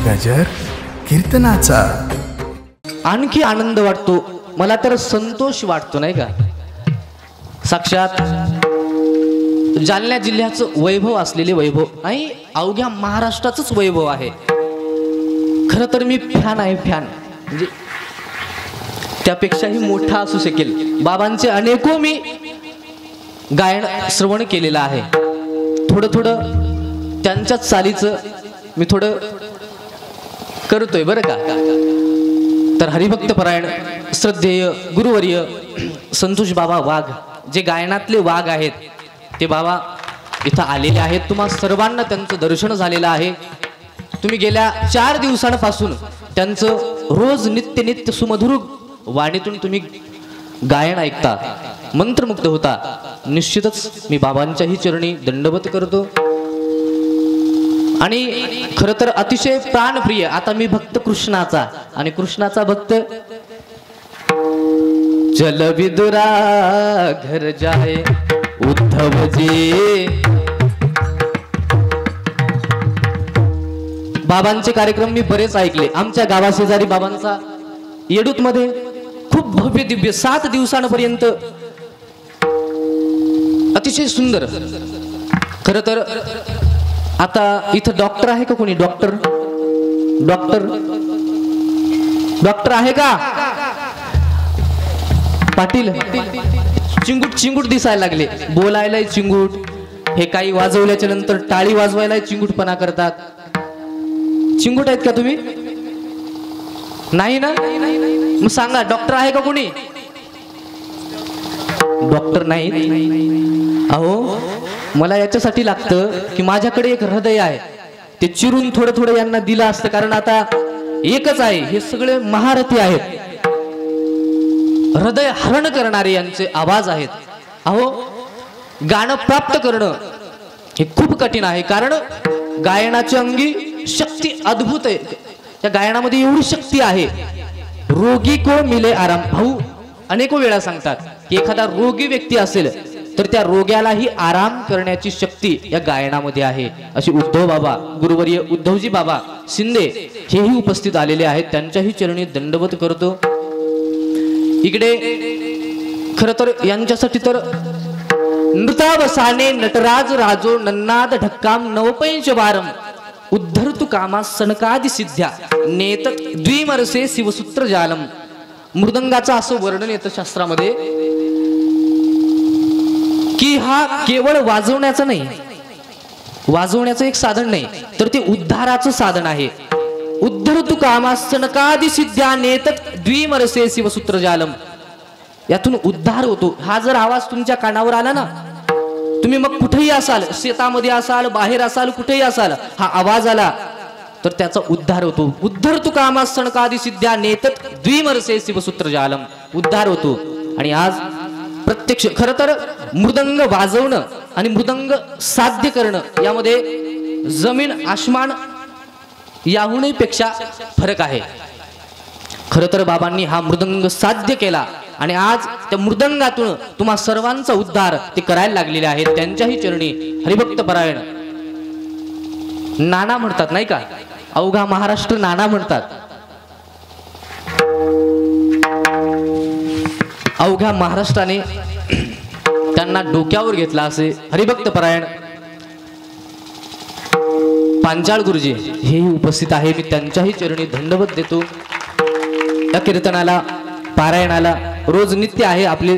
गजर कीर्तनाचा आणखी आनंद वाटतो मला, तर संतोष वाटतो नाही का। साक्षात जालना जिल्ह्याचं वैभव असलेले वैभव आणि अवघ्या महाराष्ट्राचंच वैभव आहे। खरं तर मी फॅन आहे, फॅन म्हणजे त्यापेक्षाही मोठा असू शकेल। बाबांचे अनेको मी गायन श्रवण केलेलं आहे। थोडं थोडं त्यांच्याच चालीचं मी थोडं करतोय बरं का। तर हरिभक्त परायण श्रद्धेय गुरुवर्य संतोष बाबा वाघ, जे गायनातले वाघ आहेत, ते बाबा इथं आलेले आहेत। तुम्हा सर्वांना त्यांचं दर्शन झालेलं आहे। तुम्ही गेल्या 4 दिवसांपासून त्यांचं रोज नित्य सुमधुर वाणीतून तुम्ही गायन ऐकता, मंत्रमुग्ध होता। निश्चितच मी बाबांच्याही चरणी दंडवत करतो। आणि खरं तर अतिशय प्राणप्रिय, आता मी भक्त कृष्णाचा आणि कृष्णाचा भक्त। चल विदुरा घर जाए उद्धव जी। बाबांचे कार्यक्रम मी बरेच ऐकले। आमच्या गावाशेजारी बाबांचा येडूत मध्ये खूप भव्य दिव्य 7 दिवसांपर्यंत अतिशय सुंदर। खरं तर आता इथं डॉक्टर आहे का कोणी? डॉक्टर डॉक्टर डॉक्टर आहे का? पाटील चिंगूट चिंगूट दिसायला लागले, बोलायला चिंगूट, हे काही वाजवल्याच्या नंतर टाळी वाजवायला चिंगूटपणा करतात। चिंगूट आहेत का तुम्ही? नाही ना? मग सांगा डॉक्टर आहे का कोणी? डॉक्टर नाही। अहो मला याच्यासाठी लागतं की माझ्याकडे एक हृदय आहे, ते चिरून थोडं थोडं यांना दिलं असतं, कारण आता एकच आहे, हे सगळे महारथी आहेत, हृदय हरण करणारे यांचे आवाज आहेत। अहो गाणं प्राप्त करणं हे खूप कठीण आहे, कारण गायनाची अंगी शक्ती अद्भुत आहे। त्या गायनामध्ये एवढी शक्ती आहे। रोगी को मिले आराम, भाऊ अनेको वेळा सांगतात की एखादा रोगी व्यक्ती असेल तर त्या रोग्यालाही आराम करण्याची शक्ती या गायनामध्ये आहे। अशी उद्धव बाबा गुरुवर्य उद्धवजी बाबा शिंदे हेही उपस्थित आलेले आहेत, त्यांच्याही चरणी दंडवत करतो। इकडे खरं तर यांच्यासाठी तर नृतावसाने नटराज राजो नन्नाद ढक्काम नवपंच वारम उद्धरतु कामा सनकादि सिद्ध्या नेतत द्विमरसे शिवसूत्र जालम। मृदंगाचं असं वर्णन येतं शास्त्रामध्ये की हा केवळ वाजवण्याचं नाही, वाजवण्याचं एक साधन नाही, तर ते उद्धाराचं साधन आहे। उद्धरतु कामा सनकादि सिद्ध्या नेतत द्विमरसे शिवसूत्र जालम, यातून उद्धार होतो। हा जर आवाज तुमच्या कानावर आला ना, तुम्ही मग कुठेही असाल, शेतामध्ये असाल, बाहेर असाल, कुठेही असाल, हा आवाज आला तर त्याचा उद्धार होतो। उद्धरतु कामा सनकादि सिद्ध्या नेतत द्विमरसे शिवसूत्र जालम, उद्धार होतो। आणि आज प्रत्यक्ष खरं तर मृदंग वाजवणं आणि मृदंग साध्य करणं यामध्ये जमीन आसमान याहूनही पेक्षा फरक आहे। खरं तर बाबांनी हा मृदंग साध्य केला आणि आज त्या मृदंगातून तुम्हा सर्वांचा उद्धार ते करायला लागलेले आहेत। त्यांच्याही चरणी हरिभक्त परायण नाना म्हणतात नाही का, अवघा महाराष्ट्र नाना म्हणतात। अवघ्या महाराष्ट्राने त्यांना डोक्यावर घेतला असे हरिभक्त परायण पांचाळ गुरुजी हेही उपस्थित आहे। मी त्यांच्याही चरणी दंडवत देतो। या कीर्तनाला पारायणाला रोज नित्य आहे। आपले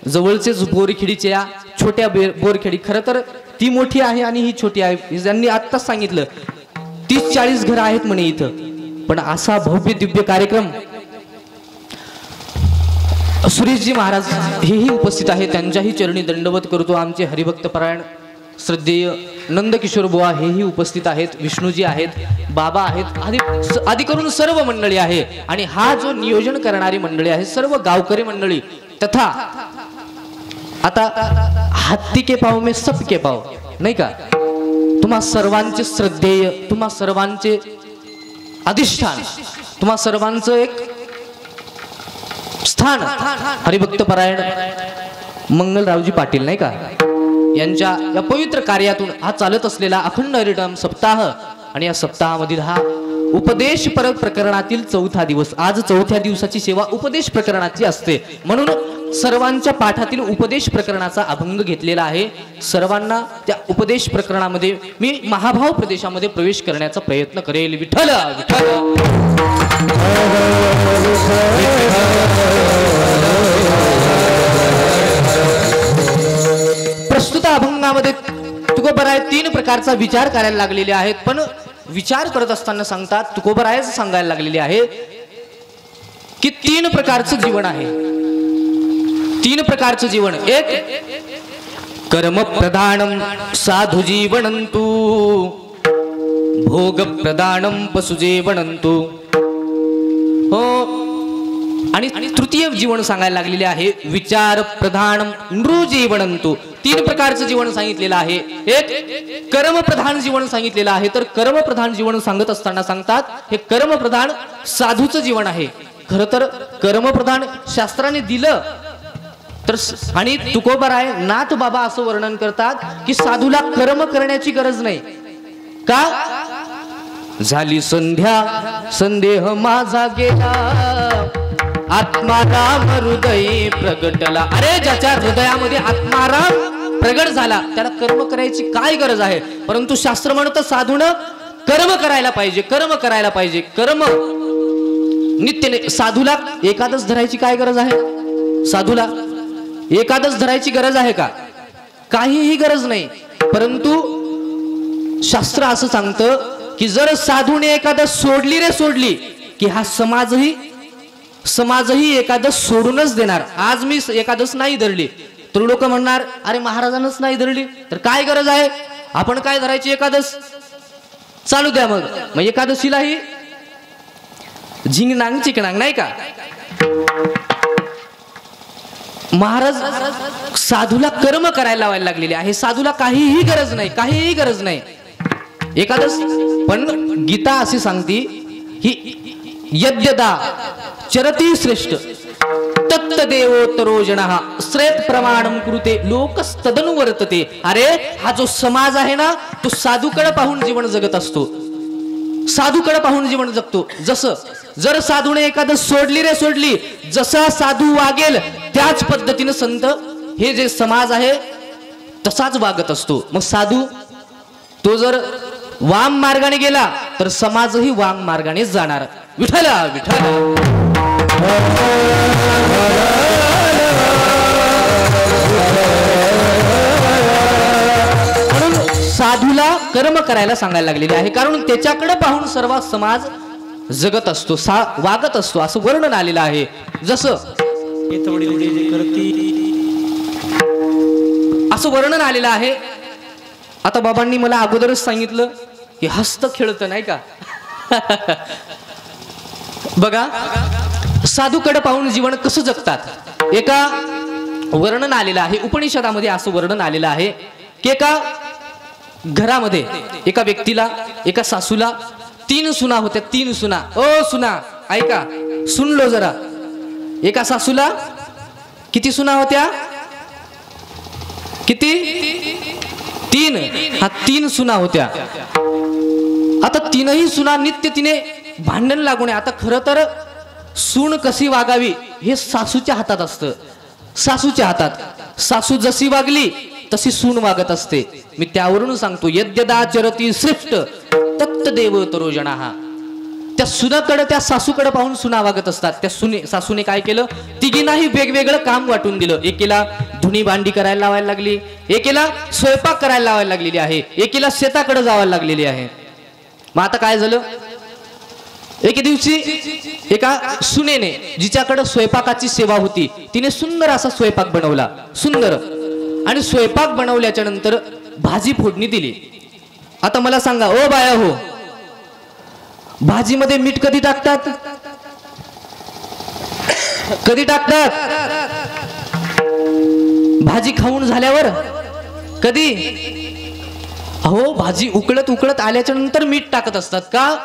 जवळचेच बोरखेडीचे या छोट्या बोरखेडी, खरं तर ती मोठी आहे आणि ही छोटी आहे। ज्यांनी आत्ताच सांगितलं 30-40 घरं आहेत म्हणे इथं, पण असा भव्य दिव्य कार्यक्रम सुरेशजी महाराज हेही उपस्थित आहे, त्यांच्याही चरणी दंडवत करतो। आमचे हरिभक्त परायण श्रद्धेय नंदकिशोर बुवा हेही उपस्थित आहेत, विष्णूजी आहेत, बाबा आहेत, आदी करून सर्व मंडळी आहे। आणि हा जो नियोजन करणारी मंडळी आहे, सर्व गावकरी मंडळी, तथा आता हत्ती के पाव में सब के पाव नाही का, तुम्हा सर्वांचे श्रद्धेय, तुम्हा सर्वांचे अधिष्ठान, तुम्हा सर्वांचं एक स्थान हरिभक्त परायण मंगलरावजी पाटील नाही का, यांच्या या पवित्र कार्यातून हा चालत असलेला अखंड हरिनाम सप्ताह आणि या सप्ताहामधील हा उपदेश परत प्रकरणातील 4था दिवस. आज 4थ्या दिवसाची सेवा उपदेश प्रकरणाची असते, म्हणून सर्वांच्या पाठातील उपदेश प्रकरणाचा अभंग घेतलेला आहे. सर्वांना त्या उपदेश प्रकरणामध्ये मी महाभाव प्रदेशामध्ये प्रवेश करण्याचा प्रयत्न करेल. विठ्ठल विठ्ठल. प्रस्तुत अभंगामध्ये तुकोबराय 3 प्रकारचा विचार करायला लागलेले आहेत, पण विचार करत असताना सांगतात, तुकोबराय सांगायला लागलेले आहे की 3 प्रकारचं जीवन आहे. 3 प्रकारचं जीवन. एक कर्म प्रधानम साधु जीवनंतु, भोग प्रधानम पशु जीवनंतु. हो, आणि तृतीय जीवन सांगायला लागलेले आहे विचार प्रधानम नृ जीवनंतु. 3 प्रकारचं जीवन सांगितलेलं आहे. एक कर्मप्रधान जीवन सांगितलेलं आहे, तर कर्मप्रधान जीवन सांगत असताना सांगतात हे कर्मप्रधान साधूचं जीवन आहे. खरं तर कर्मप्रधान शास्त्राने दिलं तर, आणि तुकोबराय नाथ बाबा असं वर्णन करतात की साधूला कर्म करण्याची गरज नाही. का? झाली संध्या संदेह माझा गेला, आत्माराम हृदय प्रगटला. अरे ज्याच्या हृदयामध्ये आत्माराम प्रगट झाला त्याला कर्म करायची काय गरज आहे? परंतु शास्त्र म्हणतं साधूनं कर्म करायला पाहिजे, कर्म करायला पाहिजे. कर्म नित्य. साधूला एकादश धरायची काय गरज आहे? साधूला एकादश धरायची गरज आहे का? काहीही गरज नाही. परंतु शास्त्र असं सांगतं की जर साधूने एकादश सोडली रे सोडली की हा समाजही एकादश सोडूनच देणार. आज मी एकादश नाही धरली तर लोक म्हणणार अरे महाराजांनाच नाही धरली तर काय गरज आहे, आपण काय धरायची एकादश, चालू द्या. मग एकादशीलाही झिंगनांग चिकनांग नाही का? महाराज साधूला कर्म करायला लावायला लागलेले आहे. साधूला काहीही गरज नाही, काहीही गरज नाही एकादश. पण गीता अशी सांगती ही यद्यदा चरती श्रेष्ठ तत्तदेवोत्तरो जनः श्रेत प्रमाणम कुरुते लोकस्तदनुवर्तते. अरे हा जो समाज आहे ना तो साधूकडे पाहून जीवन जगत असतो, साधूकडे पाहून जीवन जगतो. जसं जर साधूने एकादश सोडली रे सोडली, जसा साधू वागेल त्याच पद्धतीने संत हे जे समाज आहे तसाच वागत असतो. मग साधू तो जर वाम मार्गाने गेला तर समाजही वाम मार्गानेच जाणार. विठ्ठला विठ्ठला. म्हणून साधूला कर्म करायला सांगायला लागलेले आहे, कारण त्याच्याकडे पाहून सर्व समाज जगत असतो, वागत असतो असं वर्णन आलेलं आहे. जसं असं वर्णन आलेलं आहे. आता बाबांनी मला अगोदरच सांगितलं की हस्त खेळतं नाही का? बघा साधूकडे पाहून जीवन कसं जगतात. एका वर्णन आलेलं आहे उपनिषदामध्ये, असं वर्णन आलेलं आहे की एका घरामध्ये एका व्यक्तीला, एका सासूला 3 सुना होत्या. 3 सुना. ओ सुना ऐका, सुन लो जरा. एका सासूला किती सुना होत्या? किती? 3. हा 3 सुना होत्या. आता 3ही सुना नित्य तिने भांडण लागू नये. आता खरं तर सून कशी वागावी हे सासूच्या हातात असतं, सासूच्या हातात. सासू जशी वागली तशी सून वागत असते. मी त्यावरून सांगतो यद्यदा चरती श्रेष्ठ तत्तदेवोत्तरो जनः. त्या सुनाकडे, त्या सासूकडे पाहून सुना वागत असतात. त्या सासूने काय केलं, तिघींनाही वेगवेगळं काम वाटून दिलं. एकेला धुणी भांडी करायला लावायला लागली, एकेला स्वयंपाक करायला लावायला लागलेली आहे, एकेला शेताकडे जावायला लागलेली आहे. मग आता काय झालं, एके दिवशी एका सुनेने, जिच्याकडे स्वयंपाकाची सेवा होती, तिने सुंदर असा स्वयंपाक बनवला, सुंदर. आणि स्वयंपाक बनवल्याच्या नंतर भाजी फोडणी दिली. आता मला सांगा ओ बाया हो, भाजीमध्ये मीठ कधी टाकतात? कधी टाकतात? भाजी खाऊन झाल्यावर? कधी? अहो भाजी उकळत उकळत आल्याच्या नंतर मीठ टाकत असतात. का?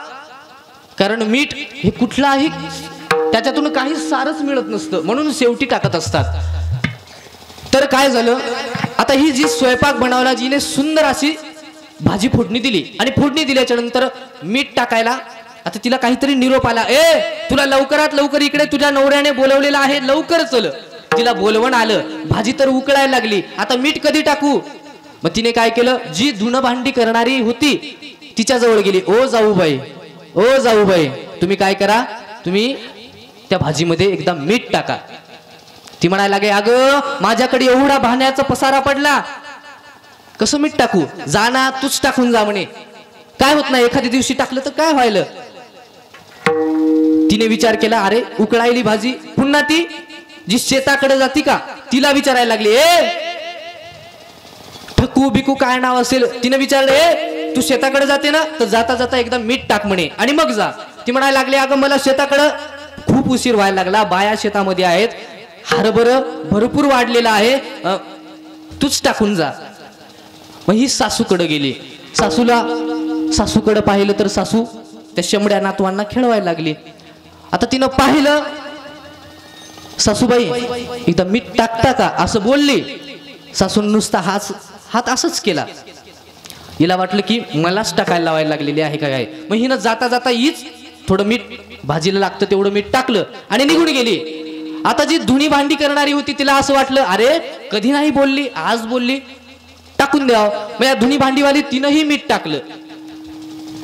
कारण मीठ हे कुठलाही त्याच्यातून काही सारच मिळत नसतं, म्हणून शेवटी टाकत असतात. तर काय झालं, आता ही जी स्वयंपाक बनवला, जिने सुंदर अशी भाजी फोडणी दिली, आणि फोडणी दिल्याच्या नंतर मीठ टाकायला आता तिला काहीतरी निरोप आला, तुला लवकरात लवकर इकडे तुझ्या नवऱ्याने बोलवलेलं आहे, लवकर चल. तिला बोलवण आलं, भाजी तर उकळायला लागली, आता मीठ कधी टाकू. मग तिने काय केलं, जी धुणं भांडी करणारी होती तिच्या जवळ गेली. ओ जाऊबाई तुम्ही काय करा, तुम्ही त्या भाजीमध्ये एकदा मीठ टाका. ती म्हणायला लागे, अगं माझ्याकडे एवढा भाण्याचा पसारा पडला, कसं मीठ टाकू. जा ना, तूच टाकून जा म्हणे. काय होत नाही, एखाद्या दिवशी टाकलं तर काय व्हायलं. तिने विचार केला, अरे उकळायली भाजी. पुन्हा ती जी शेताकडे जाती का तिला विचारायला लागली, ठकू बिकू काय नाव असेल. तिने विचारले, तू शेताकडे जाते ना, तर जाता जाता एकदा मीठ टाक म्हणे आणि मग जा. ती म्हणायला लागली, अगं मला शेताकडं खूप उशीर व्हायला लागला, बाया शेतामध्ये आहेत, हरभरं भरपूर वाढलेलं आहे, तूच टाकून जा. मग ही सासूकडे गेली. सासूकडे पाहिलं तर सासू त्या शेंबड्या नातवांना खेळवायला लागली. आता तिनं पाहिलं, सासूबाई एकदा मीठ टाकता का असं बोलली. सासून नुसता हात असंच केला. हिला वाटलं की मलाच टाकायला लावायला लागलेली आहे का काय. मग हिनं जाता जाता हीच थोडं मीठ भाजीला लागतं तेवढं मीठ टाकलं आणि निघून गेली. आता जी धुणी भांडी करणारी होती तिला असं वाटलं, अरे कधी नाही बोलली, आज बोलली, टाकून द्यावं. मग या धुणी भांडीवाली तिनंही मीठ टाकलं,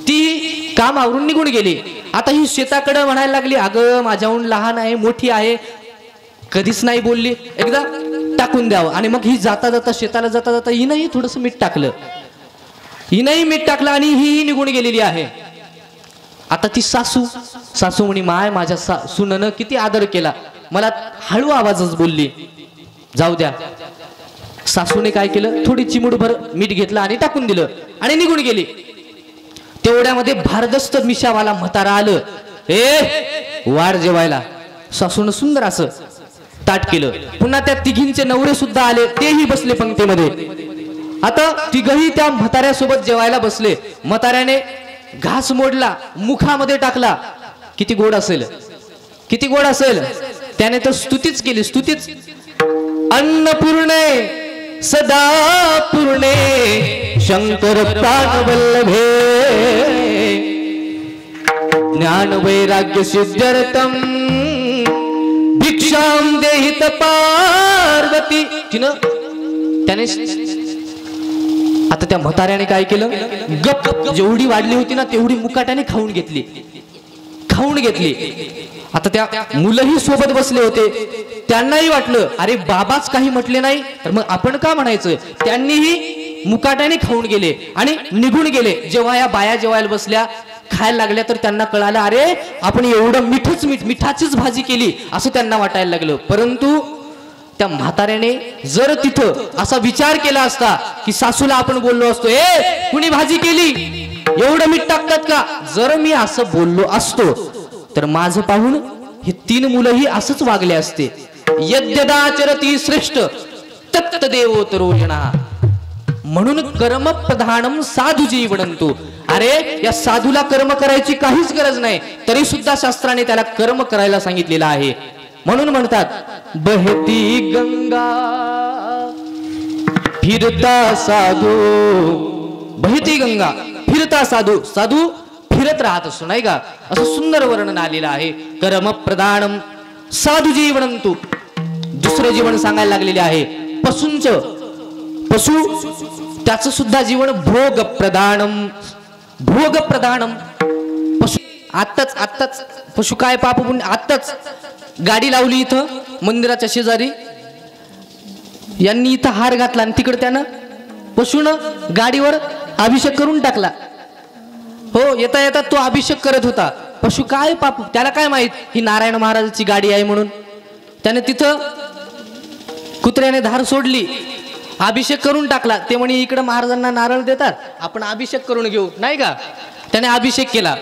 ती काम आवरून निघून गेली. आता ही शेताकडे म्हणायला लागली, अगं माझ्याहून लहान आहे, मोठी आहे, कधीच नाही बोलली, एकदा टाकून द्यावं. आणि मग ही जाता जाता शेताला जाता जाता हिनंही थोडस मीठ टाकलं, आणि ही निघून गेलेली आहे. आता ती सासू म्हणी, माय माझ्या सुननं किती आदर केला, मला हळू आवाजच बोलली, जाऊ द्या. सासूने काय केलं, थोडी चिमूटभर मीठ घेतलं आणि टाकून दिलं आणि निघून गेली. तेवढ्यामध्ये भारदस्त मिशावाला म्हातारा आलं, वाढ जेवायला. सासून सुंदर असं ताट केलं. पुन्हा त्या तिघींचे नवरे सुद्धा आले, तेही बसले पंक्तीमध्ये. आता तिघही त्या म्हाताऱ्यासोबत जेवायला बसले. म्हाताऱ्याने घास मोडला, मुखामध्ये टाकला. किती गोड असेल, किती गोड असेल. त्याने तर स्तुतीच केली, स्तुतीच. अन्नपूर्णे सदा पूर्णे शंकर प्राणवल्लभे ज्ञान वैराग्य सिद्ध्यर्थम भिक्षाम देहित पार्वती. त्याने आता त्या म्हाताऱ्याने काय केलं, गप जेवढी वाढली होती ना तेवढी मुकाट्याने खाऊन घेतली. आता त्या मुलंही सोबत बसले होते, त्यांनाही वाटलं, अरे बाबाच काही म्हटले नाही तर मग आपण का म्हणायचं. त्यांनीही मुकाट्याने खाऊन गेले आणि निघून गेले. जेव्हा या बाया जेवायला बसल्या, खायला लागल्या, तर त्यांना कळालं, अरे आपण एवढं मिठाचीच भाजी केली असं त्यांना वाटायला लागलं. परंतु त्या म्हाताऱ्याने जर तिथं असा विचार केला असता की सासूला आपण बोललो असतो, कुणी भाजी केली, एवढं मीठ टाकतात का, जर मी असं बोललो असतो तर माझं पाहून हे तीन मुलंही असंच वागले असते. यद्यदाचरती श्रेष्ठ तत्त देवोत्तरोजणा. म्हणून कर्म प्रधानम साधू जीवनंतु. अरे या साधूला कर्म करायची काहीच गरज नाही, तरी सुद्धा शास्त्राने त्याला कर्म करायला सांगितलेलं आहे. म्हणून म्हणतात, बहती गंगा फिरता साधू, बहती गंगा फिरता साधू. साधू फिरत राहत असतो नाही का, असं सुंदर वर्णन आलेलं आहे. कर्म प्रधानम साधू जीवनंतु. दुसरं जीवन सांगायला लागलेले आहे पशूंच. पशु त्याचं सुद्धा जीवन भोग प्रधानम. पशु आत्ताच पशु काय पाप. आत्ताच गाडी लावली इथं मंदिराच्या शेजारी, यांनी इथं हार घातला आणि तिकडे त्यानं पशुनं गाडीवर अभिषेक करून टाकला. हो, येता येता तो अभिषेक करत होता. पशु काय पाप, त्याला काय माहित ही नारायण महाराजांची गाडी आहे म्हणून. त्याने तिथं कुत्र्याने धार सोडली, अभिषेक करून टाकला. ते म्हणे इकडे महाराजांना नारळ देतात, आपण अभिषेक करून घेऊ नाही का. त्याने अभिषेक केला.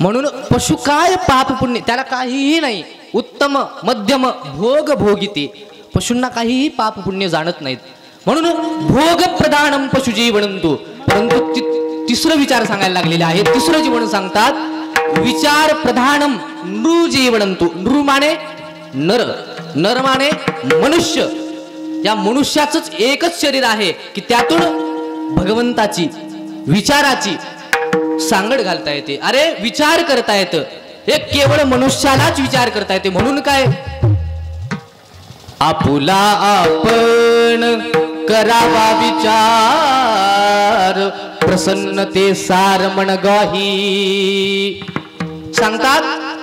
म्हणून पशु काय पाप पुण्य त्याला काहीही नाही. उत्तम मध्यम भोग भोगिते. पशूंना काहीही पाप पुण्य जाणत नाहीत. म्हणून भोग प्रधानम पशु जीवनंतु. परंतु तिसरं विचार सांगायला लागलेले आहे. तिसरं जीवन सांगतात विचार प्रधानम नृ जीवनंतु. नृ माने नर, नर माने मनुष्य. या मनुष्याचंच एकच शरीर आहे की त्यातून भगवंताची, विचाराची, सांगड घालता येते, अरे विचार करता येतं. हे केवळ मनुष्यालाच विचार करता येते. म्हणून काय, आपुला आपण करावा विचार, प्रसन्नते सार मनगाही. सांगतात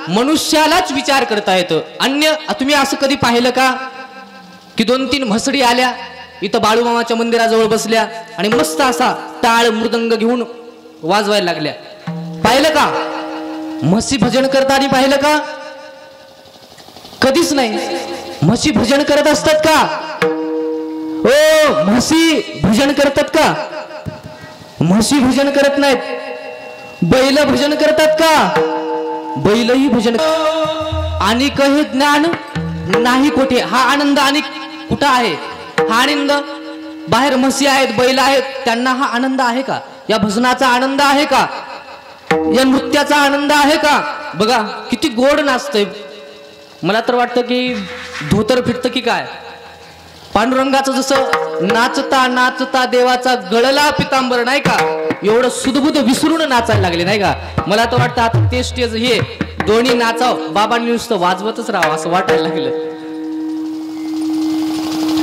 मनुष्यालाच विचार करता येतं. अन्य तुम्ही असं कधी पाहिलं का की 2-3 म्हसडी आल्या इथं बाळूमामाच्या मंदिराजवळ बसल्या आणि मस्त असा टाळ मृदंग घेऊन वाजवायला लागल्या, पाहिलं का? म्हशी भजन करताना पाहिलं का? कधीच नाही. म्हशी भजन करत असतात का? ओ, म्हशी भजन करतात का? म्हशी भजन करत नाहीत. बैल भजन करतात का? बैलही भजन. आणि काही ज्ञान नाही कुठे. हा आनंद आणि कुठं आहे? हा आनंद बाहेर म्हशी आहेत, बैल आहेत, त्यांना हा आनंद आहे का? या भजनाचा आनंद आहे का? या नृत्याचा आनंद आहे का? बघा किती गोड नाचतंय. मला तर वाटतं की धोतर फिटतं की काय. पांडुरंगाचं जसं नाचता नाचता देवाचा गळला पितांबर, नाही का, एवढं सुदबुद विसरून नाचायला लागले, नाही का. मला तर वाटतं आता ते स्टेज हे दोन्ही नाचाव, बाबांनी नुसतं वाजवतच राहावं असं वाटायला लागलं.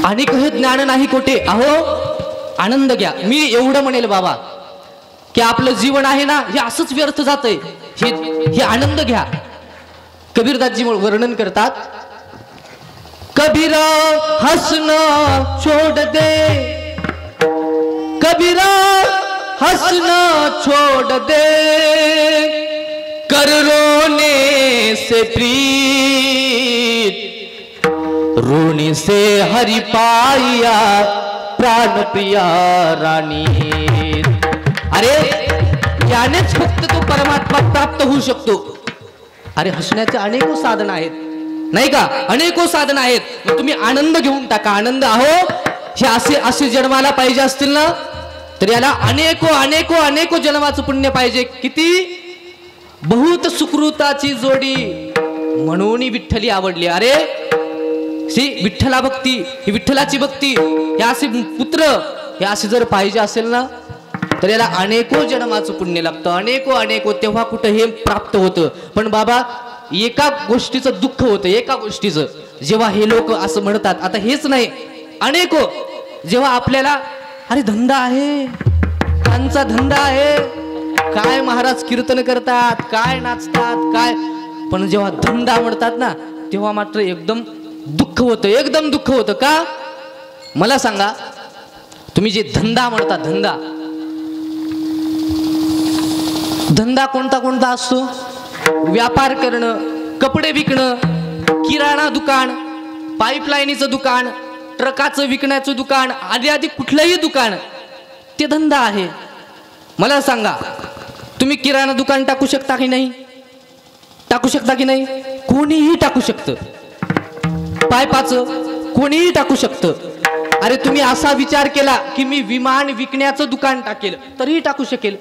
आणि काही ज्ञान नाही कोठे. अहो आनंद घ्या. मी एवढं म्हणेल बाबा की आपलं जीवन आहे ना हे असंच व्यर्थ जातंय. हे आनंद घ्या. कबीरदासजी वर्णन करतात, कबीरा हसना छोड़ दे, कबीरा हसना छोड़ दे, कर रोने से प्रीत, रोने से हरि पाया प्राण प्रिया रानी. अरे यानेच फक्त तो परमात्मा प्राप्त होऊ शकतो. अरे हसण्याचे अनेक साधन आहेत, नाही का, अनेको साधन आहेत. तुम्ही आनंद घेऊन टाका. आनंद. अहो हे असे जन्माला पाहिजे असतील ना तर याला अनेको अनेको अनेको जन्माचं पुण्य पाहिजे. किती बहुत सुकृताची जोडी म्हणून विठ्ठली आवडली. अरे सी विठ्ठला भक्ती, ही विठ्ठलाची भक्ती, हे असे पुत्र हे असे जर पाहिजे असेल ना तर याला अनेको जन्माचं पुण्य लागतं. अनेको अनेको. तेव्हा कुठं हे प्राप्त होतं. पण बाबा एका गोष्टीचं दुःख होतं, एका गोष्टीचं, जेव्हा हे लोक असं म्हणतात, आता हेच नाही अनेको, जेव्हा आपल्याला अरे धंदा आहे, त्यांचा धंदा आहे, काय महाराज कीर्तन करतात, काय नाचतात, काय, पण जेव्हा धंदा म्हणतात ना तेव्हा मात्र एकदम दुःख होतं, एकदम दुःख होतं. का मला सांगा, तुम्ही जे धंदा म्हणता, धंदा कोणता कोणता असतो? व्यापार करणं, कपडे विकणं, किराणा दुकान, पाईपलाईनीचं दुकान, ट्रकाचं विकण्याचं दुकान, आदी आदी कुठलंही दुकान ते धंदा आहे. मला सांगा, तुम्ही किराणा दुकान टाकू शकता की नाही? टाकू शकता की नाही? कोणीही टाकू शकतं. पाईपाचं कोणीही टाकू शकतं. अरे तुम्ही असा विचार केला की मी विमान विकण्याचं दुकान टाकेल तरीही टाकू शकेल.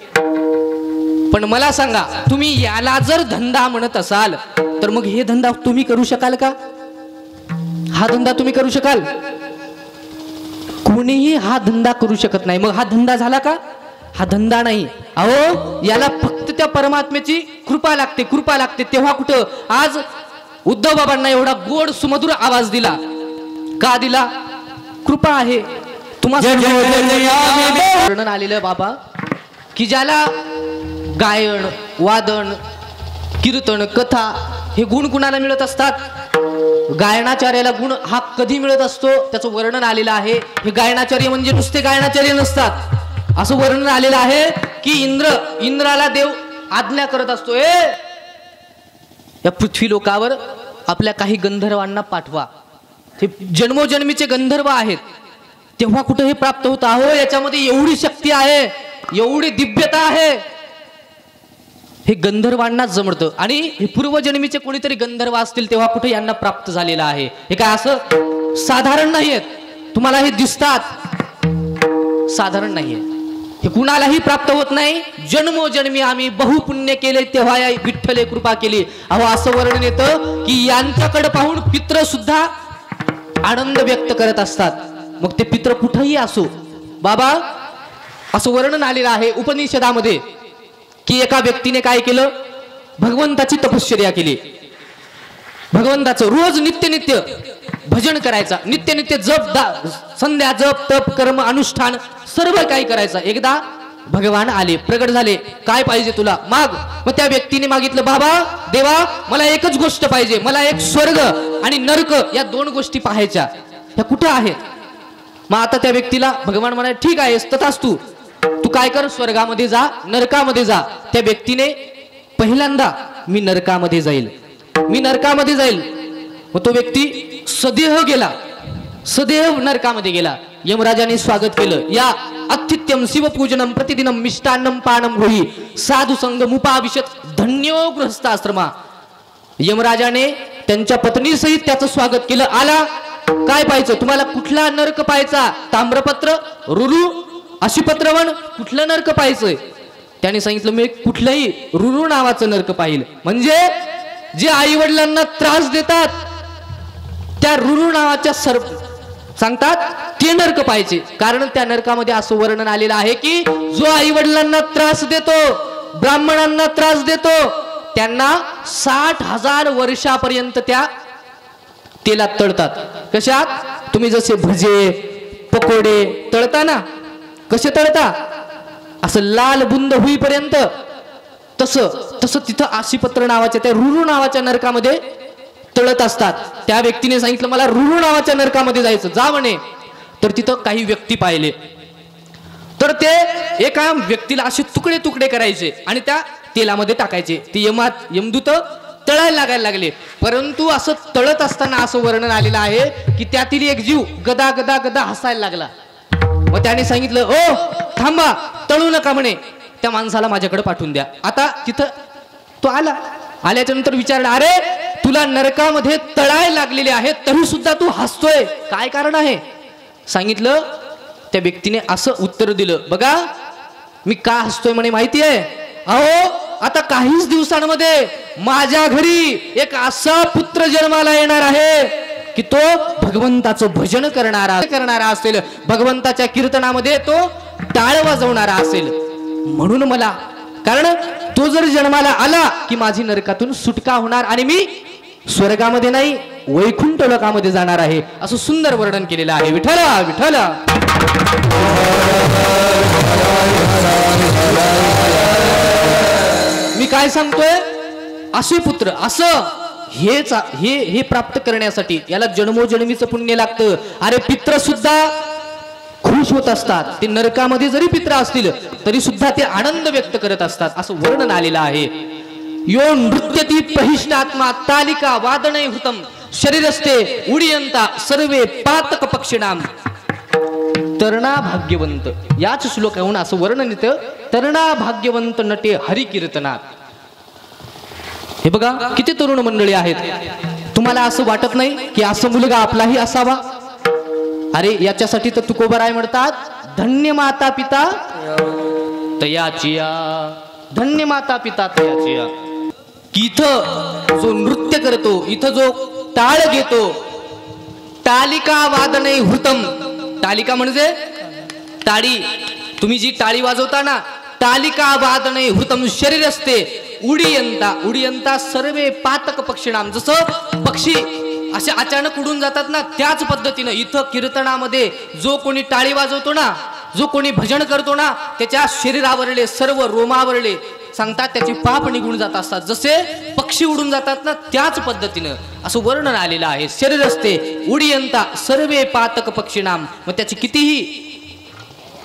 पण मला सांगा, तुम्ही याला जर धंदा म्हणत असाल तर मग हे धंदा तुम्ही करू शकाल का? हा धंदा तुम्ही करू शकाल? कोणीही हा धंदा करू शकत नाही. मग हा धंदा झाला का? हा धंदा नाही. अहो याला फक्त त्या परमात्म्याची कृपा लागते, कृपा लागते. तेव्हा कुठं आज उद्धव बाबांना एवढा गोड सुमधुर आवाज दिला, का दिला? कृपा आहे. तुम्हाला वर्णन आलेलं बाबा की ज्याला गायन, वादन, कीर्तन, कथा हे गुण कुणाला मिळत असतात? गायनाचार्याला गुण हा कधी मिळत असतो त्याचं वर्णन आलेलं आहे. हे गायनाचार्य म्हणजे नुसते गायनाचार्य नसतात. असं वर्णन आलेलं आहे की इंद्राला देव आज्ञा करत असतो, या पृथ्वी लोकावर आपल्या काही गंधर्वांना पाठवा. ते जन्मोजन्मीचे गंधर्व आहेत. तेव्हा कुठे हे प्राप्त होतं? अहो याच्यामध्ये एवढी शक्ती आहे, एवढी दिव्यता आहे, हे गंधर्वांना जमतं. आणि हे पूर्वजन्मीचे कोणीतरी गंधर्व असतील तेव्हा कुठे यांना प्राप्त झालेलं आहे. हे काय असं साधारण नाहीयेत. तुम्हाला हे दिसतात, साधारण नाहीये. हे कुणालाही प्राप्त होत नाही. जन्मोजन्मी आम्ही बहुपुण्य केले तेव्हा या विठ्ठले कृपा केली. अहो असं वर्णन येतं की यांच्याकडे पाहून पित्र सुद्धा आनंद व्यक्त करत असतात. मग ते पित्र कुठेही असो. बाबा असं वर्णन आलेलं आहे उपनिषदामध्ये की एका व्यक्तीने काय केलं, भगवंताची तपश्चर्या केली. भगवंताचं रोज नित्य भजन करायचा, नित्य जप, संध्या जप, तप, कर्म, अनुष्ठान सर्व काही करायचं. एकदा भगवान आले, प्रगट झाले. काय पाहिजे तुला, माग. मग त्या व्यक्तीने मागितलं, बाबा देवा मला एकच गोष्ट पाहिजे, मला एक स्वर्ग आणि नरक या दोन गोष्टी पाहायच्या, ह्या कुठे आहेत? मग आता त्या व्यक्तीला भगवान म्हणाले, ठीक आहे तथास्तु, तू काय कर, स्वर्गामध्ये जा, नरकामध्ये जा. त्या व्यक्तीने पहिल्यांदा मी नरकामध्ये जाईल. मग तो व्यक्ती सदेह गेला, सदैव नरकामध्ये गेला. यमराजाने स्वागत केलं. या अतिथ्यम शिवपूजनम प्रतिदिनम मिष्टान्नम पानम होई साधु संगमुपाविशत धन्यो गृहस्थाश्रमा. यमराजाने त्यांच्या पत्नीसहित त्याचं स्वागत केलं. आला, काय पाहायचं तुम्हाला, कुठला नरक पाहायचा, ताम्रपत्र, रुरु, अशीपत्रवण, कुठलं नरक पाहायचंय? त्याने सांगितलं, मी कुठलंही रुरु नावाचं नरक पाहिल. म्हणजे जे आई वडिलांना त्रास देतात त्या रुरु नावाच्या सांगतात ते नरक पाहिजे. कारण त्या नरकामध्ये असं वर्णन आलेलं आहे की जो आई वडिलांना त्रास देतो, ब्राह्मणांना त्रास देतो, त्यांना 60,000 वर्षापर्यंत त्या तेलात तळतात. कशात? तुम्ही जसे भजे पकोडे तळता ना, कसे तळता, असं लाल बुंद होईपर्यंत, तसं तिथं आशीपत्र नावाच्या त्या रुरु नावाच्या नरकामध्ये तळत असतात. त्या व्यक्तीने सांगितलं, मला रुरु नावाच्या नरकामध्ये जायचं, जा म्हणे. तर तिथं काही व्यक्ती पाहिले, तर ते एका व्यक्तीला असे तुकडे तुकडे करायचे आणि त्या तेलामध्ये टाकायचे. ते यमदूत तळायला लागायला लागले. परंतु असं तळत असताना असं वर्णन आलेलं आहे की त्यातील एक जीव गदा गदा गदा हसायला लागला. मग त्याने सांगितलं, ओ थांबा, तळू नका म्हणे, त्या माणसाला माझ्याकडे पाठवून द्या. आता तिथं तो आल्याच्या नंतर विचारला, अरे तुला नरकामध्ये तळायला लागलेले आहे तरी सुद्धा तू हसतोय, काय कारण आहे? सांगितलं. त्या व्यक्तीने असं उत्तर दिलं, बघा मी का हसतोय म्हणे माहिती आहे? अहो आता काहीच दिवसांमध्ये माझ्या घरी एक असा पुत्र जन्माला येणार आहे की तो भगवंताचं भजन करणारा असेल, भगवंताच्या कीर्तनामध्ये तो टाळ वाजवणारा असेल. म्हणून मला, कारण तो जर जन्माला आला की माझी नरकातून सुटका होणार आणि मी स्वर्गामध्ये नाही वैकुंठ लोकामध्ये जाणार आहे, असं सुंदर वर्णन केलेलं आहे. विठ्ठला विठ्ठला. मी काय सांगतोय, असे पुत्र, असं हे प्राप्त करण्यासाठी याला जन्मोजन्मीचं पुण्य लागतं. अरे पित्र सुद्धा खुश होत असतात, ते नरकामध्ये जरी पित्र असतील तरी सुद्धा ते आनंद व्यक्त करत असतात, असं वर्णन आलेलं आहे. यो नृत्यती प्रहिष्टात्मा तालिका वादनय हृतम शरीरस्ते उडियंता सर्वे पातक पक्षिणाम. तरणा भाग्यवंत, याच श्लोकाहून असं वर्णन येतं, तरणा भाग्यवंत नटे हरिकीर्तनात. हे बघा किती तरुण मंडळी आहेत. तुम्हाला असं वाटत नाही की असं मुलगा आपलाही असावा? अरे याच्यासाठी तर तुकोबराय म्हणतात, धन्य माता पिता तयाचिया, धन्य माता पिता तयाचिया. इथं जो नृत्य करतो, इथं जो टाळ घेतो, तालिका वादने हृतम. तालिका म्हणजे टाळी, तुम्ही जी टाळी वाजवता ना, तालिका वादने हृतम शरीर असते उडियंता सर्वे पातक पक्षिणाम. जसं पक्षी असे अचानक उडून जातात ना, त्याच पद्धतीनं इथं कीर्तनामध्ये जो कोणी टाळी वाजवतो ना, जो कोणी भजन करतो ना, त्याच्या शरीरावरले सर्व रोमावरले सांगतात त्याचे पाप निघून जात असतात. जसे पक्षी उडून जातात ना, त्याच पद्धतीनं असं वर्णन आलेलं आहे. शरीर असते उडियंता सर्वे पातक पक्षिणाम. मग त्याची कितीही,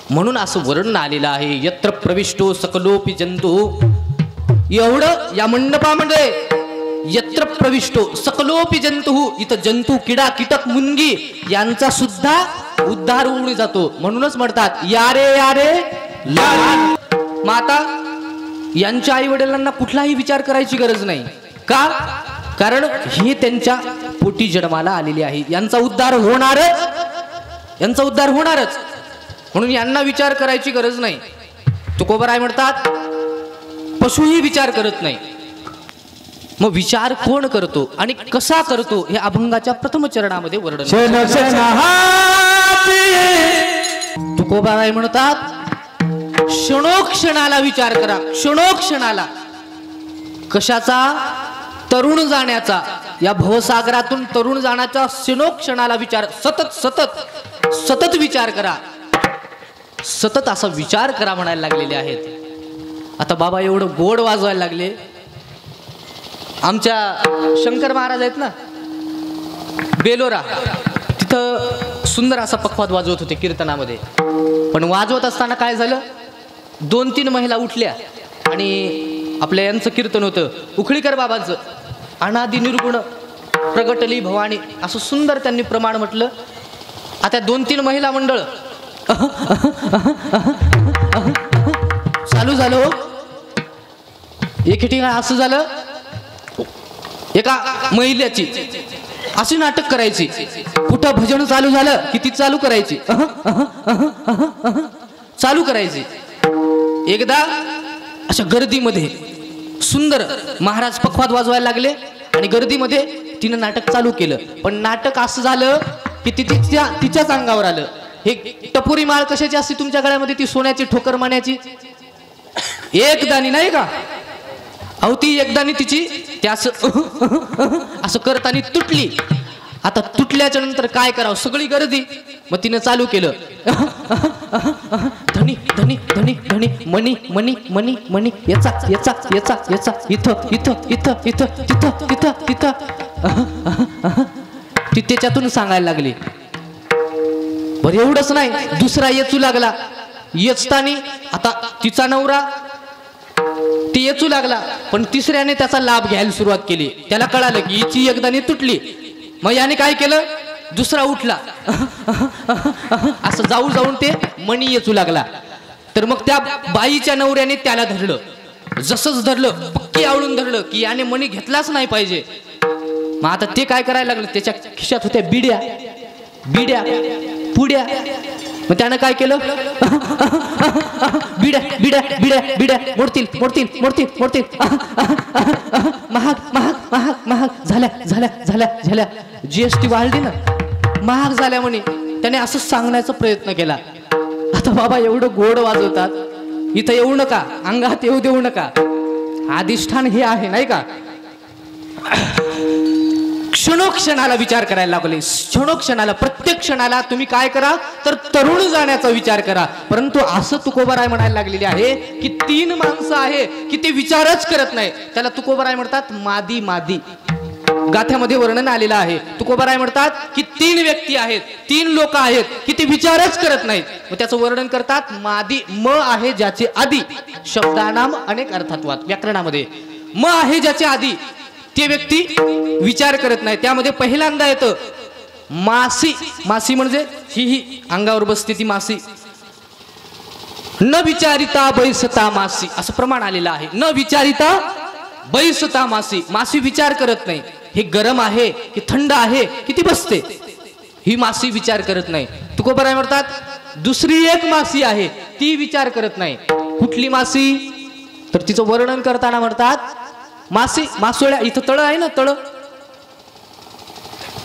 म्हणून असं वर्णन आलेलं आहे. यत्र प्रविष्टो सकलोपी जंतू. एवढं या मंडपामध्ये यत्र प्रविष्टो सकलोपी जंतु, इथं जंतू, किडा, कीटक, मुंगी यांचा सुद्धा उद्धार होऊन जातो. म्हणूनच म्हणतात यारे यारे लाल. माता यांच्या आई वडिलांना कुठलाही विचार करायची गरज नाही. का? कारण हे त्यांच्या पोटी जन्माला आलेले आहे, यांचा उद्धार होणारच, म्हणून यांना विचार करायची गरज नाही. तुकोबराय म्हणतात पशुही विचार करत नाही. मग विचार कोण करतो आणि कसा करतो हे अभंगाच्या प्रथम चरणामध्ये वर्णन. तुकोबाराय म्हणतात क्षणोक्षणाला विचार करा, क्षणोक्षणाला. कशाचा? तरुण जाण्याचा, या भवसागरातून तरुण जाण्याचा क्षणोक्षणाला विचार. सतत सतत सतत विचार करा, सतत असा विचार करा म्हणायला लागलेले आहेत. आता बाबा एवढं गोड वाजवायला लागले. आमच्या शंकर महाराज आहेत ना बेलोरा, तिथं सुंदर असा पखवाद वाजवत होते कीर्तनामध्ये. पण वाजवत असताना काय झालं, 2-3 महिला उठल्या आणि आपल्या यांचं कीर्तन होतं उखळीकर बाबांचं, अनादि निर्गुण प्रगटली भवानी, असं सुंदर त्यांनी प्रमाण म्हटलं. आता 2-3 महिला मंडळ चालू झालं. एके ठिकाणी असं झालं, एका महिलेची अशी नाटक करायची, कुठं भजन चालू झालं की ती चालू करायची, चालू करायची. एकदा अशा गर्दीमध्ये सुंदर महाराज पखवाद वाजवायला लागले आणि गर्दीमध्ये तिनं नाटक चालू केलं. पण नाटक असं झालं की तिच्याच अंगावर आलं. हे टपोरी माळ कशाची असते तुमच्या गळ्यामध्ये, ती सोन्याची ठोकर माण्याची एकदानी नाही का, अहो ती एकदानी तिची त्या असं करताना तुटली. आता तुटल्याच्या नंतर काय करावं, सगळी गर्दी. मग तिनं चालू केलं, धनी धनी धनी धनी मनी मनी मनी मनी, याचा याचा याचा याचा, इथं इथं इथं इथं तिथं तिथं तिथं. ती त्याच्यातून सांगायला लागली. बरं एवढंच नाही, दुसरा येचू लागला. येचतानी आता तिचा नवरा ती येचू लागला, पण तिसऱ्याने त्याचा लाभ घ्यायला सुरुवात केली. त्याला कळालं की हिची एकदानी तुटली. मग याने काय केलं, दुसरा उठला, असं जाऊ जाऊन ते मणी येचू लागला. तर मग त्या बाईच्या नवऱ्याने त्याला धरलं. जसंच धरलं, पक्की आवळून धरलं की याने मणी घेतलाच नाही पाहिजे. मग आता ते काय करायला लागलं, त्याच्या खिशात होत्या बिड्या बिड्या पुड्या. मग त्यानं काय केलं, बिड्या बिड्या बिड्या बिड्या मोडतील मोडतील मोडतील मोडतील, महाग महाग महाग महाग झाल्या झाल्या झाल्या झाल्या. जीएसटी वाढली ना, महाग झाल्या म्हणे. त्याने असं सांगण्याचा प्रयत्न केला. आता बाबा एवढं गोड वाजवतात, इथं येऊ नका, अंगात येऊ देऊ नका. अधिष्ठान हे आहे नाही का. क्षणोक्षणाला विचार करायला लागले, क्षणोक्षणाला, प्रत्येक क्षणाला तुम्ही काय करा तर तरुण जाण्याचा विचार करा. परंतु असं तुकोबाराय म्हणायला लागलेले आहे की 3 माणसं आहे की ते विचारच करत नाही. त्याला तुकोबाराय म्हणतात मादी मादी. गाथ्यामध्ये वर्णन आलेलं आहे. तुकोबाराय म्हणतात की 3 व्यक्ती आहेत, 3 लोक आहेत की ते विचारच करत नाहीत. मग त्याचं वर्णन करतात मादी. म आहे ज्याचे आधी, शब्दानाम अनेक अर्थात्वात व्याकरणामध्ये म आहे ज्याचे आधी, ते व्यक्ती विचार करत नाही. त्यामध्ये पहिल्यांदा येतं मासी. मासी म्हणजे ही अंगावर बसते ती मासी. न विचारिता बैसता मासी, असं प्रमाण आलेलं आहे. न विचारिता बैसता मासी. मासी विचार करत नाही, हे गरम आहे की थंड आहे की ती बसते, ही मासी विचार करत नाही. तुकोबाराय म्हणतात दुसरी एक मासी आहे ती विचार करत नाही. कुठली मासी, तर तिचं वर्णन करताना म्हणतात मासी मासोळ्या. इथं तळ आहे ना, तळ,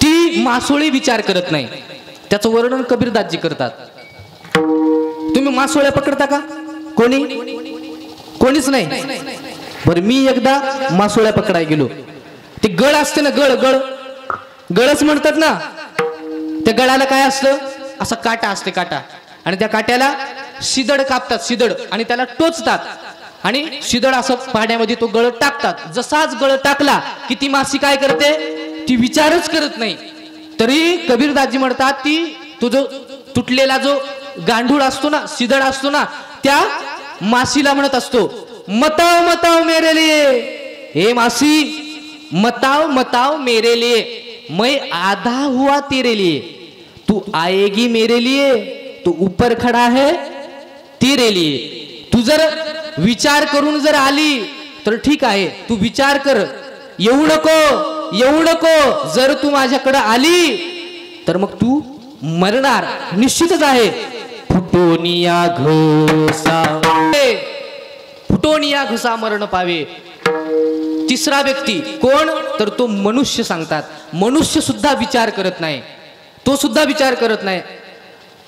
ती मासोळी विचार करत नाही. त्याचं वर्णन कबीरदासजी करतात. तुम्ही मासोळ्या पकडता का? कोणी? कोणीच नाही. बरं मी एकदा मासोळ्या पकडाय गेलो. ते गळ असते ना, गळ गळ गळच म्हणतात ना. त्या गळाला काय असतं, असा काटा असते, काटा. आणि त्या काट्याला शिदड कापतात, शिदड, आणि त्याला टोचतात आणि शिदड असं पाण्यामध्ये तो गळ टाकतात. जसाच गळ टाकला की ती मासी काय करते, ती विचारच करत नाही. तरी कबीरदासजी म्हणतात ती तो जो तुटलेला जो गांडूळ असतो ना, शिदड असतो ना, त्या मासीला म्हणत असतो मताव मताव मेरे लिए. हे मासी, मताव मताव मेरे लिए, मैं आधा हुआ तेरे लिए, तू आएगी मेरे लिए, तू ऊपर खड़ा है तेरे लिए. तू जर विचार करून जर आली तर ठीक आहे, तू विचार कर, येऊ नको येऊ नको. जर तू माझ्याकडे आली तर मग तू मरणार निश्चितच आहे. फुटोनिया घोसा, फुटोनिया घोसा मरण पावे. तिसरा व्यक्ती कोण, तर तो मनुष्य सांगतात. मनुष्य सुद्धा विचार करत नाही, तो सुद्धा विचार करत नाही.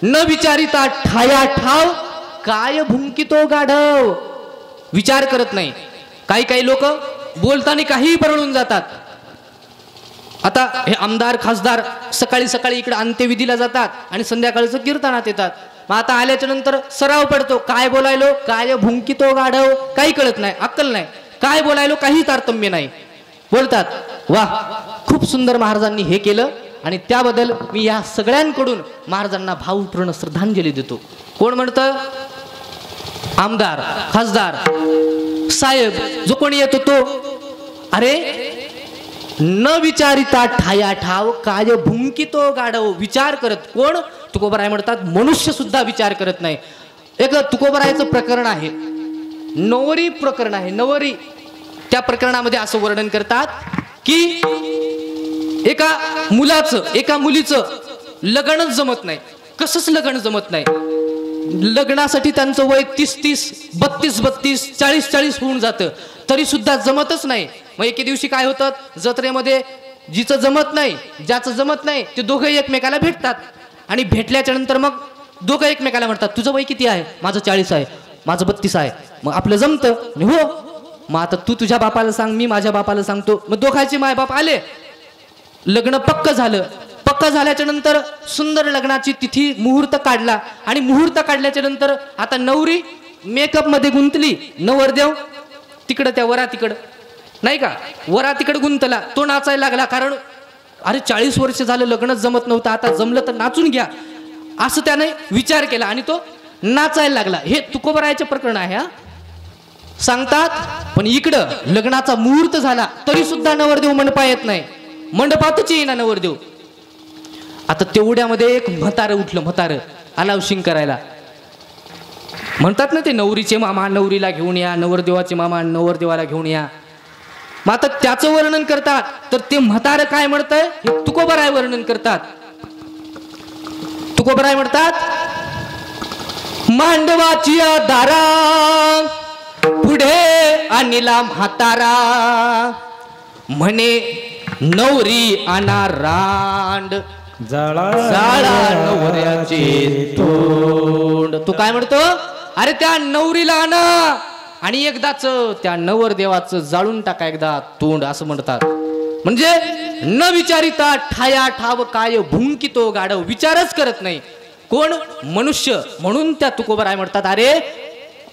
न विचारिता ठाया ठाव काय भुंकितो गाढव, विचार करत नाही. काही काही लोक बोलताना काहीही परळून जातात. आता हे आमदार खासदार सकाळी सकाळी इकडे अंत्यविधीला जातात आणि संध्याकाळचं कीर्तनात येतात. मग आता आल्याच्या नंतर सराव पडतो, काय बोलायलो, काय भुंकितो गाढव, काही कळत नाही, अक्कल नाही, काय बोलायलो काही तारतम्य नाही, बोलतात. वा, खूप सुंदर महाराजांनी हे केलं आणि त्याबद्दल मी या सगळ्यांकडून महाराजांना भावपूर्ण श्रद्धांजली देतो. कोण म्हणतं? आमदार खासदार साहेब जो कोणी येतो तो, अरे न विचारिता ठाया ठाव काय भुंकितो गाढव, विचार करत कोण? तुकोबराय म्हणतात मनुष्य सुद्धा विचार करत नाही. एक तुकोबरायचं प्रकरण आहे, नवरी प्रकरण आहे, नवरी. त्या प्रकरणामध्ये असं वर्णन करतात की एका मुलाचं एका मुलीचं लग्नच जमत नाही. कसंच लग्न जमत नाही. लग्नासाठी त्यांचं वय 30-30, 32-32, 40-40 होऊन जातं, तरी सुद्धा जमतच नाही. मग एके दिवशी काय होतं, जत्रेमध्ये जिचं जमत नाही, ज्याचं जमत नाही ते दोघं एकमेकाला भेटतात आणि भेटल्याच्या नंतर मग दोघं एकमेकाला म्हणतात, तुझं वय किती आहे? माझं 40 आहे, माझं 32 आहे. मग आपलं जमतं. हो, मग आता तू तुझ्या बापाला सांग, मी माझ्या बापाला सांगतो. मग दोघांचे मायबाप आले, लग्न पक्क झालं. पक्क झाल्याच्या नंतर सुंदर लग्नाची तिथी मुहूर्त काढला आणि मुहूर्त काढल्याच्या नंतर आता नवरी मेकअप मध्ये गुंतली, नवरदेव तिकडं त्या वरातीकडं नाही का, वरातीकडे गुंतला. तो नाचायला लागला, कारण अरे 40 वर्ष झालं लग्नच जमत नव्हतं, आता जमलं तर नाचून घ्या असं त्याने विचार केला आणि तो नाचायला लागला. हे तुकोबरायचे प्रकरण आहे हा, सांगतात. पण इकडं लग्नाचा मुहूर्त झाला तरी सुद्धा नवरदेव मंडपा येत नाही, मंडपातच येईना नवरदेव. आता तेवढ्यामध्ये एक म्हातारं उठलं, म्हातारं अलाउशिंग करायला. म्हणतात ना ते नवरीचे मामा नवरीला घेऊन या, नवरदेवाचे मामा नवरदेवाला घेऊन या. मग आता त्याचं वर्णन करतात, तर ते म्हातारं काय म्हणतंय हे तुकोबराय वर्णन करतात. तुकोबराय म्हणतात, मांडवाची दारा पुढे आणला म्हातारा, म्हणे नवरी आणा रांड, जाळा नवऱ्याचे तोंड. तू काय म्हणतो? अरे त्या नवरीला आणा आणि एकदाच त्या नवरदेवाचं जाळून टाका एकदा तोंड, असं म्हणतात. म्हणजे न विचारिता ठाया ठाव काय भुंकितो गाढव, विचारच करत नाही कोण? मनुष्य. म्हणून त्या तुकोबराय म्हणतात, अरे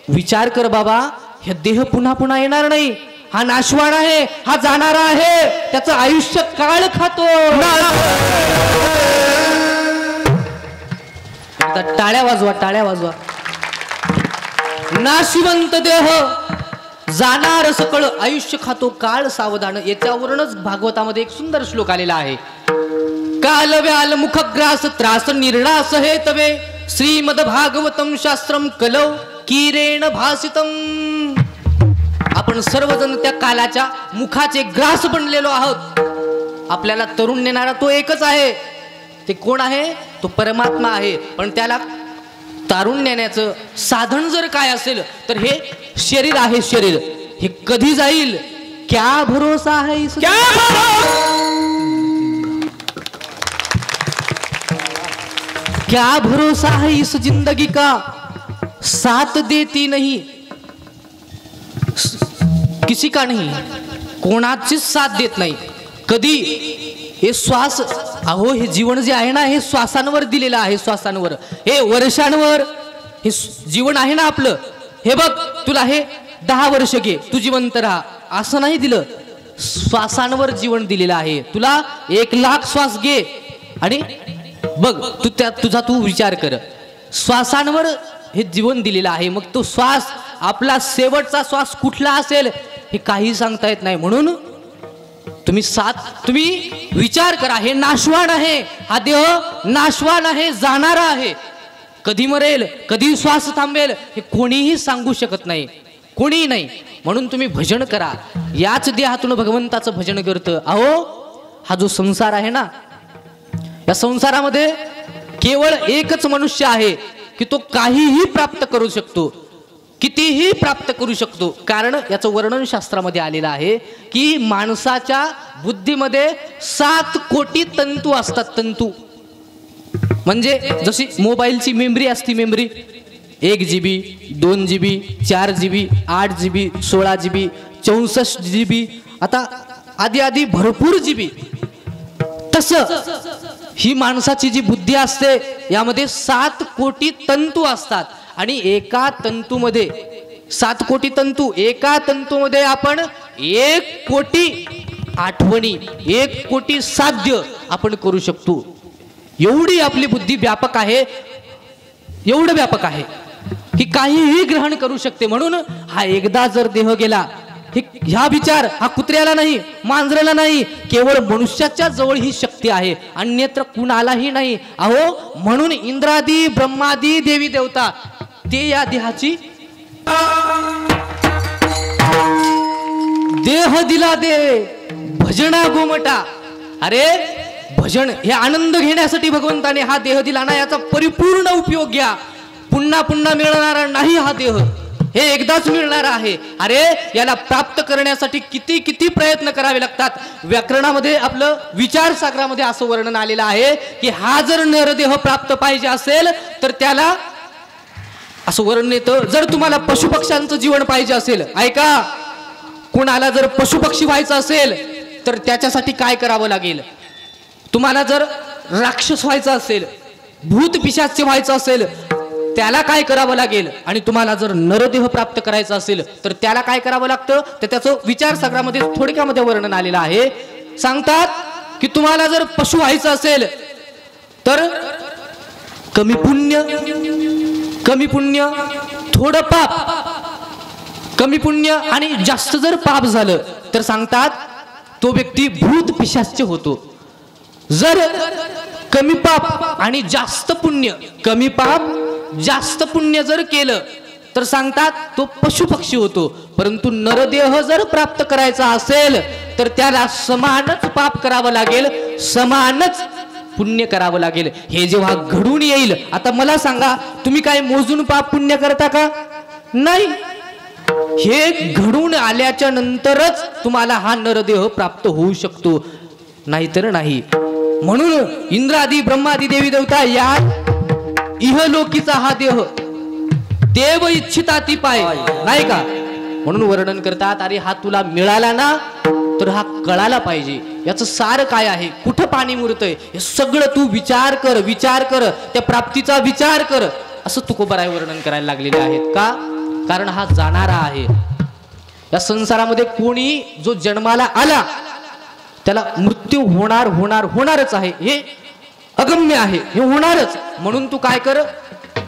विचार कर बाबा, हे देह पुन्हा पुन्हा येणार नाही, हा नाशवान आहे, हा जाणारा आहे, त्याचं आयुष्य काळ खातो. टाळ्या वाजवा, टाळ्या वाजवा. नाशिवंत देह जाणार सकळ, आयुष्य खातो काळ सावधान. याच्यावरूनच भागवतामध्ये एक सुंदर श्लोक आलेला आहे. काल व्याल मुखग्रास त्रास निर्णास हे तवे, श्रीमद भागवतम शास्त्रम कलौ किरेण भासितम. आपण सर्वजण त्या कालाच्या मुखाचे ग्रास बनलेलो आहोत. आपल्याला तरुण नेणारा तो एकच आहे. ते कोण आहे? तो परमात्मा आहे. पण त्याला तारुण्य नेण्याचं साधन जर काय असेल तर हे शरीर आहे. शरीर हे कधी जाईल, क्या भरोसा है इस, क्या भरोसा है इस जिंदगी का, साथ देती नहीं किसी का नहीं, कोणाचीच साथ देत नाही कधी. हे श्वास, अहो हे जीवन जे आहे ना, हे श्वासांवर दिलेलं आहे. श्वासांवर, हे वर्षांवर हे जीवन आहे ना आपलं. हे बघ, तुला हे 10 वर्ष घे, तू जिवंत राहा, असं नाही दिलं. श्वासांवर जीवन दिलेलं आहे. तुला 1,00,000 श्वास घे आणि बघ, तू तुझा तू विचार कर, श्वासांवर हे जीवन दिलेलं आहे. मग तो श्वास, आपला शेवटचा श्वास कुठला असेल हे काही सांगता येत नाही. म्हणून तुम्ही विचार करा, हे नाशवान आहे, हा देह नाशवान आहे, जाणारा आहे. कधी मरेल, कधी श्वास थांबेल हे कोणीही सांगू शकत नाही, कोणीही नाही. म्हणून तुम्ही भजन करा. याच देहातून भगवंताचं भजन करतं. अहो हा जो संसार आहे ना, या संसारामध्ये केवळ एकच मनुष्य आहे की तो काहीही प्राप्त करू शकतो, कितीही प्राप्त करू शकतो. कारण याचं वर्णन शास्त्रामध्ये आलेलं आहे की माणसाच्या बुद्धीमध्ये 7 कोटी तंतू असतात. तंतू म्हणजे जशी मोबाईलची मेमरी असती, memory 1 GB 2 GB 4 GB 8 GB 16 GB 64 GB आता आधी आधी भरपूर GB. तसं ही माणसाची जी बुद्धी असते यामध्ये 7 कोटी तंतू असतात आणि एका तंतूमध्ये 7 कोटी तंतू, एका तंतूमध्ये आपण 1 कोटी आठवणी 1 कोटी साध्य आपण करू शकतो. एवढी आपली बुद्धी व्यापक आहे, एवढं व्यापक आहे की काहीही ग्रहण करू शकते. म्हणून हा एकदा जर देह गेला, ह्या विचार हा कुत्र्याला नाही, मांजराला नाही, केवळ मनुष्याच्या जवळ ही शक्ती आहे, अन्यत्र कुणालाही नाही. अहो म्हणून इंद्रादी ब्रह्मादी देवी देवता ते या देहाची देह दिला दे भजना गोमटा. अरे भजन हे आनंद घेण्यासाठी भगवंताने हा देह दिला ना, याचा परिपूर्ण उपयोग घ्या. पुन्हा पुन्हा मिळणारा नाही हा देह, हे एकदाच मिळणार आहे. अरे याला प्राप्त करण्यासाठी किती किती प्रयत्न करावे लागतात. व्याकरणामध्ये आपलं विचार सागरामध्ये असं वर्णन आलेलं आहे की हा जर नरदेह प्राप्त पाहिजे असेल तर त्याला असं वर्णन येतं, जर तुम्हाला पशुपक्ष्यांचं जीवन पाहिजे असेल, ऐका, कुणाला जर पशुपक्षी व्हायचं असेल तर त्याच्यासाठी काय करावं लागेल. तुम्हाला जर राक्षस व्हायचं असेल, भूत पिशाच व्हायचं असेल त्याला काय करावं लागेल, आणि तुम्हाला जर नरदेह प्राप्त करायचा असेल तर त्याला काय करावं लागतं. तर त्याचं विचार सागरामध्ये थोडक्यामध्ये वर्णन आलेलं आहे. सांगतात की तुम्हाला जर पशु व्हायचं असेल तर कमी पुण्य थोडं पाप, कमी पुण्य आणि जास्त जर पाप झालं तर सांगतात तो व्यक्ती भूत पिशाच होतो. जर कमी पाप आणि जास्त पुण्य, कमी पाप जास्त पुण्य जर केलं तर सांगतात तो पशुपक्षी होतो. परंतु नरदेह जर प्राप्त करायचा असेल तर त्याला समानच पाप करावं लागेल, समानच पुण्य करावं लागेल. हे जेव्हा घडून येईल, आता मला सांगा, तुम्ही काय मोजून पाप पुण्य करता का? नाही. हे घडून आल्याच्या नंतरच तुम्हाला हा नरदेह प्राप्त होऊ शकतो, नाहीतर नाही. म्हणून इंद्रादी ब्रह्मादी देवी देवता या इहलोकीचा हा देह देव इच्छिता ती पाय, नाही का? म्हणून वर्णन करतात, अरे हा तुला मिळाला ना तर हा कळाला पाहिजे, याचं सार काय आहे, कुठं पाणी मुरतंय, हे सगळं तू विचार कर, विचार कर, त्या प्राप्तीचा विचार कर, असं तुकोबाराय वर्णन करायला लागलेले आहेत. का? कारण हा जाणारा आहे. या संसारामध्ये कोणी जो जन्माला आला त्याला मृत्यू होणारच आहे, हे अगम्य आहे, हे होणारच. म्हणून तू काय कर,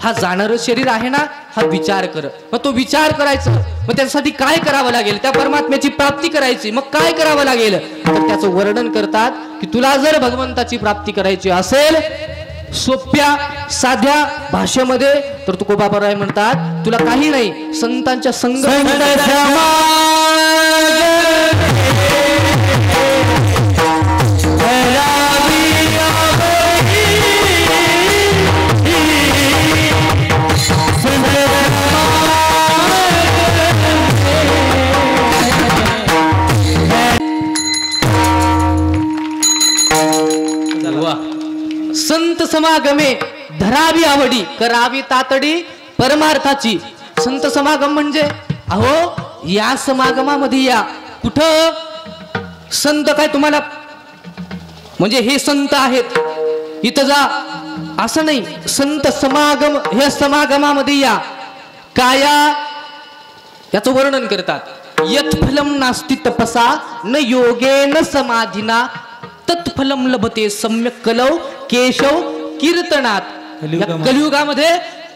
हा जाणारं शरीर आहे ना, हा विचार कर. मग तो विचार करायचा, मग त्यासाठी काय करावं लागेल, त्या परमात्म्याची प्राप्ती करायची, मग काय करावं लागेल, तर त्याचं वर्णन करतात की तुला जर भगवंताची प्राप्ती करायची असेल सोप्या साध्या भाषेमध्ये, तर तुकोबाराय म्हणतात तुला काही नाही, संतांच्या संग संत समागमे धरावी आवडी, करावी तातडी परमार्थाची. संत समागम म्हणजे अहो या समागमामध्ये या. कुठं संत काय तुम्हाला म्हणजे हे संत आहेत इथं जा असं नाही. संत समागम, हे समागमामध्ये या. काया याचं वर्णन करतात, यत फलम नास्ति तपसा न योगेन समाधिना तत्फलम लभते सम्यक कलौ केशव कीर्तनात. कलियुगामध्ये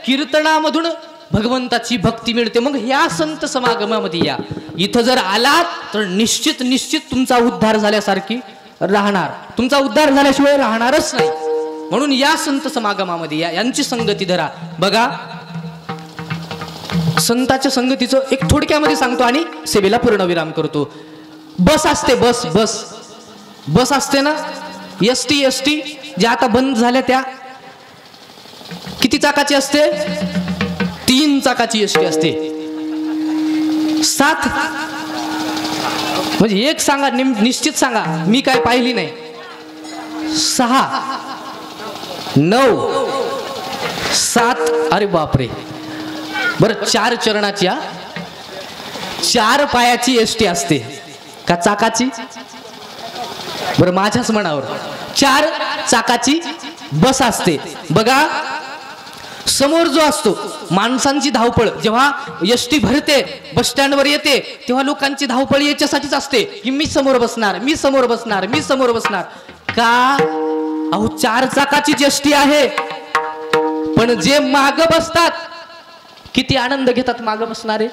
कीर्तनामधून भगवंताची भक्ती मिळते. मग ह्या संत समागमामध्ये या. इथं जर आलात तर निश्चित तुमचा उद्धार झाल्यासारखी राहणार, तुमचा उद्धार झाल्याशिवाय राहणारच नाही. म्हणून या संत समागमामध्ये या, यांची संगती धरा. बघा संताच्या संगतीचं एक थोडक्यामध्ये सांगतो आणि सेवेला पूर्णविराम करतो. बस असते, बस असते ना, एसटी ज्या आता बंद झाल्या त्या किती चाकाची असते? 3 चाकाची एसटी असते. 7 म्हणजे एक सांगा, निश्चित सांगा, मी काय पाहिली नाही. 6, 9, 7, अरे बापरे, बरं, 4 चरणाच्या 4 पायाची एसटी असते का चाकाची? बरं, माझ्याच मनावर 4 चाकाची बस असते बघा. समोर जो असतो माणसांची धावपळ, जेव्हा एसटी भरते बस स्टँडवर येते तेव्हा लोकांची धावपळ याच्यासाठीच असते की मी समोर बसणार, मी समोर बसणार, मी समोर बसणार. का? अहो 4 चाकाची एसटी आहे, पण जे माग बसतात किती आनंद घेतात माग बसणारे,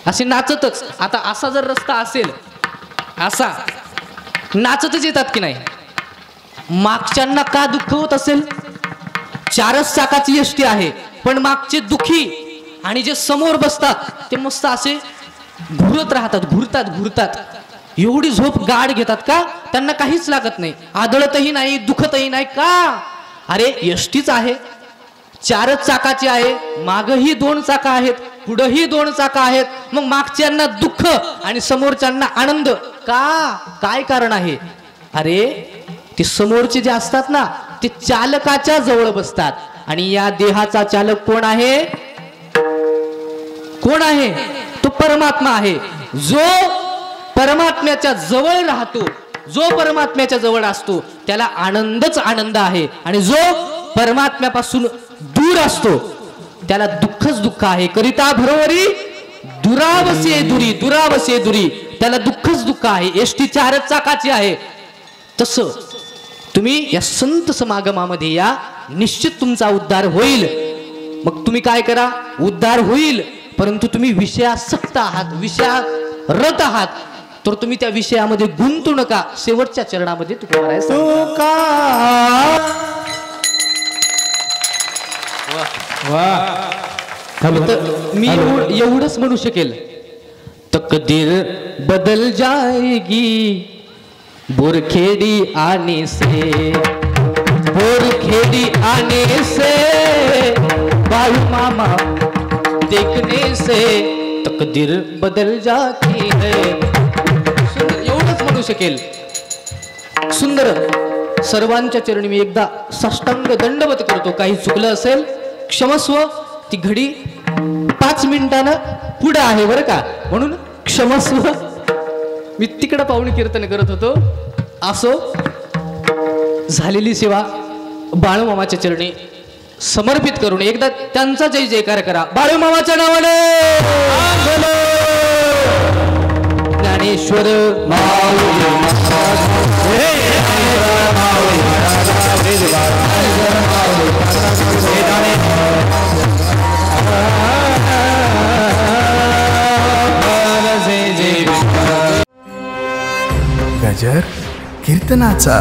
असे नाचतच. आता असा जर रस्ता असेल असा नाचतच येतात की नाही? मागच्यांना का दुःख होत असेल? 4च चाकाची एसटी आहे पण मागचे दुखी आणि जे समोर बसतात ते मस्त असे घुरत राहतात, घुरतात. एवढी झोप गाढ घेतात का? त्यांना काहीच लागत नाही, आदळतही नाही, दुखतही नाही. का? अरे एसटीच आहे, 4च चाकाची आहे, मागही 2 चाका आहेत, पुढेही 2 चाका आहेत, मग मागच्यांना दुःख आणि समोरच्यांना आनंद का? काय कारण आहे? अरे ते समोरचे जे असतात ना ते चालकाच्या जवळ बसतात आणि या देहाचा चालक कोण आहे? कोण आहे? तो परमात्मा आहे. जो परमात्म्याच्या जवळ राहतो, जो परमात्म्याच्या जवळ असतो त्याला आनंदच आनंद आहे, आणि जो परमात्म्यापासून दूर असतो त्याला दुःखच दुःख आहे. करिता भरोवरी दुरावसे दुरी, दुरावसे दुरी, त्याला दुःखच दुःख आहे. एसटी 4च चाकाची आहे. तसं तुम्ही या संत समागमामध्ये या, निश्चित तुमचा उद्धार होईल. मग तुम्ही काय करा? उद्धार होईल, परंतु तुम्ही विषयासक्त आहात, विषयारत आहात, तर तुम्ही त्या विषयामध्ये गुंतू नका. शेवटच्या चरणामध्ये मी एवढंच म्हणू शकेल, तकदीर बदल जाएगी बोरखेड़ी आने से, बोरखेड़ी आने से, बाळू मामा देखने से तकदीर बदल जाती है. एवढंच म्हणू शकेल. सुंदर. सर्वांच्या चरणी मी एकदा साष्टांग दंडवत करतो. काही चुकलं असेल क्षमस्व. ती घडी 5 मिनिटानं पुढे आहे बरं का, म्हणून क्षमस्व. मी तिकडं पाहुणे कीर्तन करत होतो. असो, झालेली सेवा बाळूमामाच्या चरणी समर्पित करून एकदा त्यांचा जय जयकार करा. बाळूमामाच्या नावाने ज्ञानेश्वर गजर कीर्तनाचा.